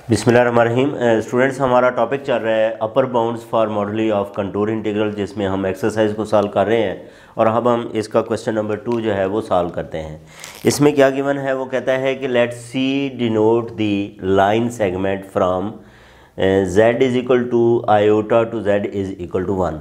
बिस्मिल्लाहिर्रहमानिर्रहीम। स्टूडेंट्स, हमारा टॉपिक चल रहा है upper bounds for moduli of contour integral, जिसमें हम एक्सरसाइज को सॉल्व कर रहे हैं और अब हम इसका क्वेश्चन नंबर 2 जो है वो सॉल्व करते हैं। इसमें क्या गिवन है, वो कहता है कि let C denote the line segment from z is equal to iota to z is equal to 1।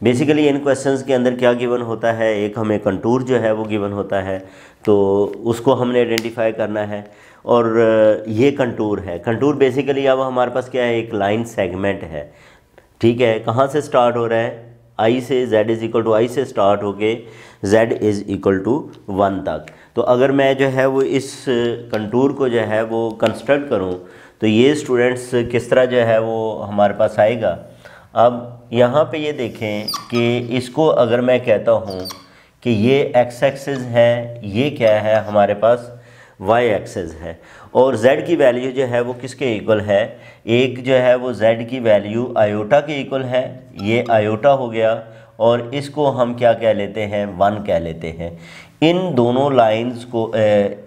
Basically in questions के अंदर क्या गिवन होता है, एक हमें कंटूर जो है वो गिवन होता है, तो उसको हमने आइडेंटिफाई करना है और ये कंटूर है। कंटूर बेसिकली अब हमारे पास क्या है, एक लाइन सेगमेंट है। ठीक है, कहाँ से स्टार्ट हो रहा है, आई से, z इज़ इक्वल टू आई से स्टार्ट होके z इज़ इक्वल टू 1 तक। तो अगर मैं जो है वो इस कंटूर को जो है वो कंस्ट्रक्ट करूँ तो ये स्टूडेंट्स किस तरह जो है वो हमारे पास आएगा। अब यहाँ पे ये देखें कि इसको अगर मैं कहता हूँ कि ये x एक्सिस है, ये क्या है हमारे पास y एक्सिस है, और z की वैल्यू जो है वो किसके इक्वल है, एक जो है वो z की वैल्यू आयोटा के इक्वल है, ये आयोटा हो गया, और इसको हम क्या कह लेते हैं, 1 कह लेते हैं। इन दोनों लाइंस को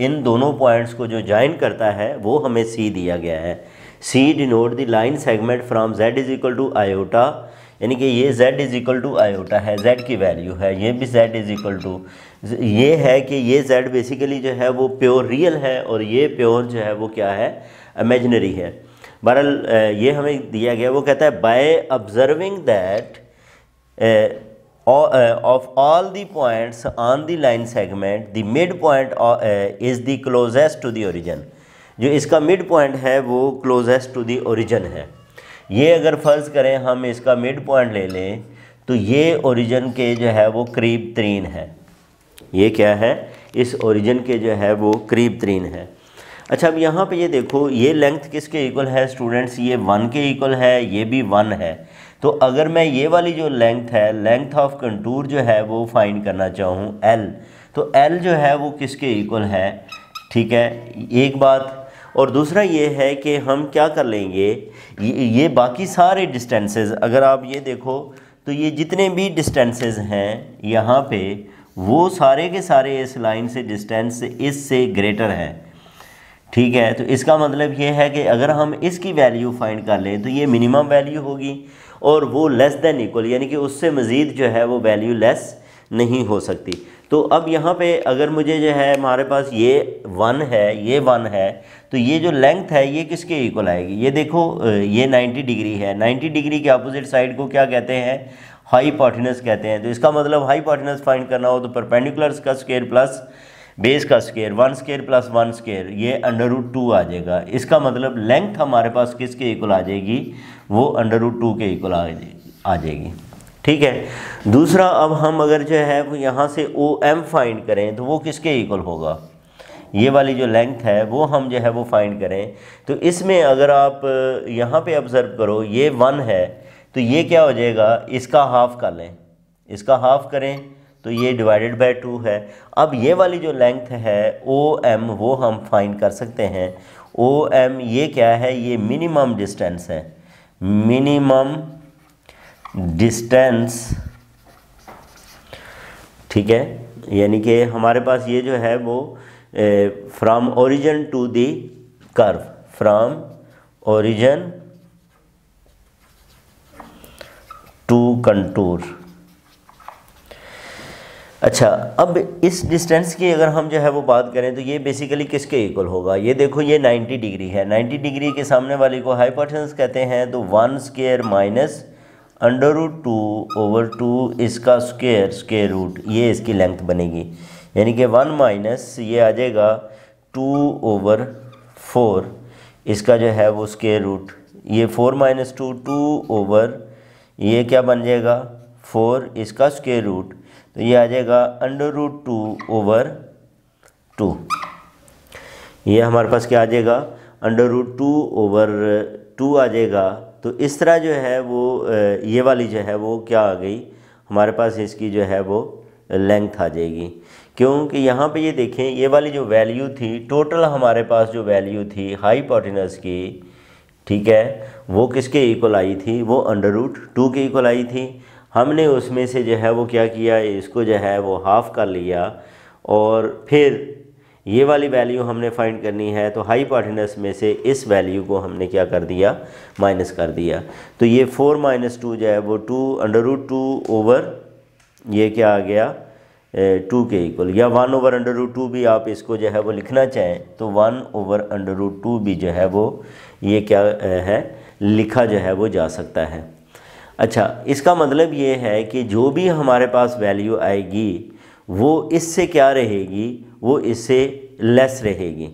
इन दोनों पॉइंट्स को जो ज्वाइन करता है वो हमें c दिया गया है। c denote the line segment from z is equal to iota, यानी कि ये z is equal to iota है, z की वैल्यू है, ये भी z इज़ इक्वल टू, ये है कि ये z बेसिकली जो है वो प्योर रियल है और ये प्योर जो है वो क्या है, इमेजिनरी है। बहरहाल ये हमें दिया गया, वो कहता है by observing that of all the points on the line segment the midpoint is the closest to the origin। जो इसका मिड पॉइंट है वो क्लोजेस्ट टू दी ओरिजिन है। ये अगर फ़र्ज़ करें हम इसका मिड पॉइंट ले लें तो ये ओरिजिन के जो है वो करीब तरीन है। ये क्या है, इस ओरिजिन के जो है वो करीब तरीन है। अच्छा, अब यहाँ पे ये देखो, ये लेंथ किसके इक्वल है स्टूडेंट्स, ये 1 के इक्वल है, ये भी 1 है। तो अगर मैं ये वाली जो लेंथ है, लेंथ ऑफ कंटूर जो है वो फाइंड करना चाहूँ l, तो l जो है वो किसके इक्वल है। ठीक है, एक बात। और दूसरा ये है कि हम क्या कर लेंगे, ये बाकी सारे डिस्टेंसेस अगर आप ये देखो तो ये जितने भी डिस्टेंसेस हैं यहाँ पे, वो सारे के सारे इस लाइन से डिस्टेंस इससे ग्रेटर है। ठीक है, तो इसका मतलब ये है कि अगर हम इसकी वैल्यू फाइंड कर लें तो ये मिनिमम वैल्यू होगी और वो लेस देन इक्वल, यानी कि उससे मज़ीद जो है वो वैल्यू लेस नहीं हो सकती। तो अब यहाँ पे अगर मुझे जो है हमारे पास ये 1 है, ये 1 है, तो ये जो लेंथ है ये किसके इक्वल आएगी। ये देखो ये 90 डिग्री है, 90 डिग्री के अपोजिट साइड को क्या कहते हैं, हाइपोटेनस कहते हैं। तो इसका मतलब हाइपोटेनस फाइंड करना हो तो परपेंडिकुलर का स्क्वायर प्लस बेस का स्क्वायर, 1 स्क्वायर प्लस 1 स्क्वायर, ये √2 आ जाएगा। इसका मतलब लेंथ हमारे पास किसके इक्वल आ जाएगी, वो √2 के इक्वल आ जाएगी। ठीक है। दूसरा, अब हम अगर जो है वो यहाँ से OM फाइंड करें तो वो किसके इक्वल होगा, ये वाली जो लेंथ है वो हम जो है वो फाइंड करें। तो इसमें अगर आप यहाँ पे ऑब्ज़र्व करो, ये 1 है, तो ये क्या हो जाएगा, इसका हाफ कर लें, इसका हाफ करें तो ये डिवाइडेड बाय 2 है। अब ये वाली जो लेंथ है OM वो हम फाइंड कर सकते हैं। OM ये क्या है, ये मिनिमम डिस्टेंस है, मिनिमम डिस्टेंस। ठीक है, यानी कि हमारे पास ये जो है वो from origin to the curve, from origin to contour. अच्छा, अब इस डिस्टेंस की अगर हम जो है वो बात करें तो ये बेसिकली किसके इक्वल होगा। ये देखो ये 90 डिग्री है, 90 डिग्री के सामने वाली को हाइपोटेनस कहते हैं, तो 1 स्क्वायर माइनस √2/2 इसका स्क्वायर रूट, ये इसकी लेंथ बनेगी, यानी कि 1 माइनस ये आ जाएगा 2/4 इसका जो है वो स्क्वायर रूट, ये 4 माइनस 2 ये क्या बन जाएगा 4 इसका स्क्वायर रूट, तो ये आ जाएगा √2/2। ये हमारे पास क्या आ जाएगा, √2/2 आ जाएगा। तो इस तरह जो है वो ये वाली जो है वो क्या आ गई, हमारे पास इसकी जो है वो लेंथ आ जाएगी। क्योंकि यहाँ पे ये देखें, ये वाली जो वैल्यू थी, टोटल हमारे पास जो वैल्यू थी हाइपोटेनस की, ठीक है, वो किसके इक्वल आई थी, वो √2 के इक्वल आई थी। हमने उसमें से जो है वो क्या किया, इसको जो है वो हाफ कर लिया और फिर ये वाली वैल्यू हमने फाइंड करनी है, तो हाइपोटेनस में से इस वैल्यू को हमने क्या कर दिया, माइनस कर दिया। तो ये 4 - 2 जो है वो 2√2 ओवर ये क्या आ गया 2 के इक्वल, या 1/√2 भी आप इसको जो है वो लिखना चाहें तो 1/√2 भी जो है वो ये क्या है लिखा जो है वो जा सकता है। अच्छा, इसका मतलब ये है कि जो भी हमारे पास वैल्यू आएगी वो इससे क्या रहेगी, वो इससे लेस रहेगी।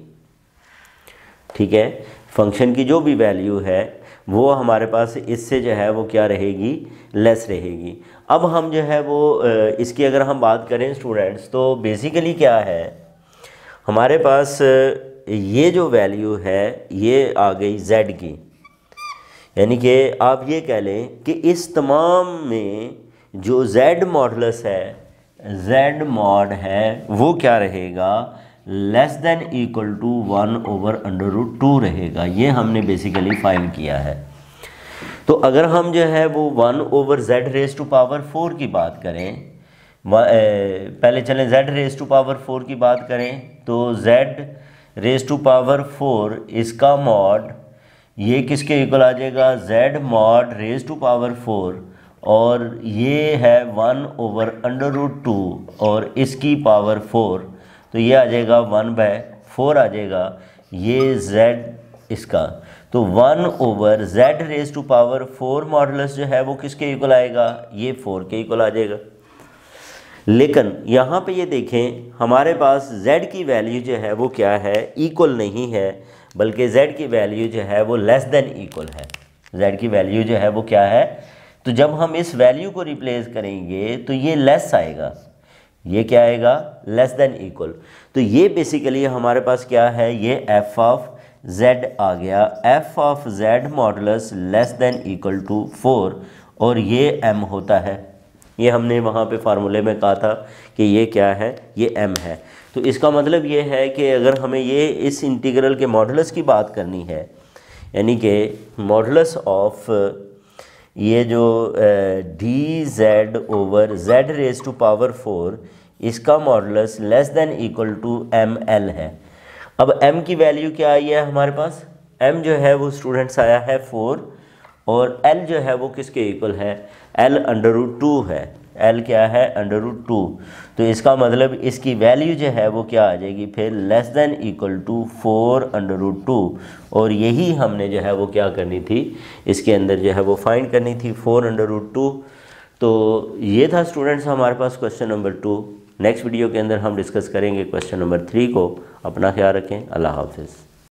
ठीक है, फंक्शन की जो भी वैल्यू है वो हमारे पास इससे जो है वो क्या रहेगी, लेस रहेगी। अब हम जो है वो इसकी अगर हम बात करें स्टूडेंट्स, तो बेसिकली क्या है हमारे पास ये जो वैल्यू है ये आ गई z की, यानी कि आप ये कह लें कि इस तमाम में जो z मॉडुलस है, z मॉड है वो क्या रहेगा, लेस देन इक्वल टू 1/√2 रहेगा। ये हमने बेसिकली फाइंड किया है। तो अगर हम जो है वो 1/z⁴ की बात करें, पहले चलें z⁴ की बात करें, तो z⁴ इसका मॉड ये किसके इक्वल आ जाएगा, z मॉड r⁴, और ये है 1/√2 और इसकी पावर 4, तो ये आ जाएगा 1/4 आ जाएगा ये z इसका। तो 1/z⁴ मॉडुलस जो है वो किसके इक्वल आएगा, ये 4 के इक्वल आ जाएगा। लेकिन यहाँ पे ये देखें हमारे पास z की वैल्यू जो है वो क्या है, इक्वल नहीं है, बल्कि z की वैल्यू जो है वो लेस देन इक्वल है। z की वैल्यू जो है वो क्या है, तो जब हम इस वैल्यू को रिप्लेस करेंगे तो ये लेस आएगा, ये क्या आएगा, लेस देन इक्वल। तो ये बेसिकली हमारे पास क्या है, ये f ऑफ z आ गया, f of z modulus less than equal to 4, और ये m होता है। ये हमने वहाँ पे फार्मूले में कहा था कि ये क्या है, ये m है। तो इसका मतलब ये है कि अगर हमें ये इस इंटीग्रल के मॉडुलस की बात करनी है, यानी कि मॉडुलस ऑफ ये जो dz/z⁴ इसका modulus less than equal to ml है। अब m की वैल्यू क्या आई है हमारे पास, m जो है वो स्टूडेंट्स आया है 4, और l जो है वो किसके इक्वल है, l√2 है, l क्या है √2। तो इसका मतलब इसकी वैल्यू जो है वो क्या आ जाएगी फिर, लेस देन इक्वल टू 4√2, और यही हमने जो है वो क्या करनी थी, इसके अंदर जो है वो फाइंड करनी थी 4√2। तो ये था स्टूडेंट्स हमारे पास क्वेश्चन नंबर 2। नेक्स्ट वीडियो के अंदर हम डिस्कस करेंगे क्वेश्चन नंबर 3 को। अपना ख्याल रखें, अल्लाह हाफिज़।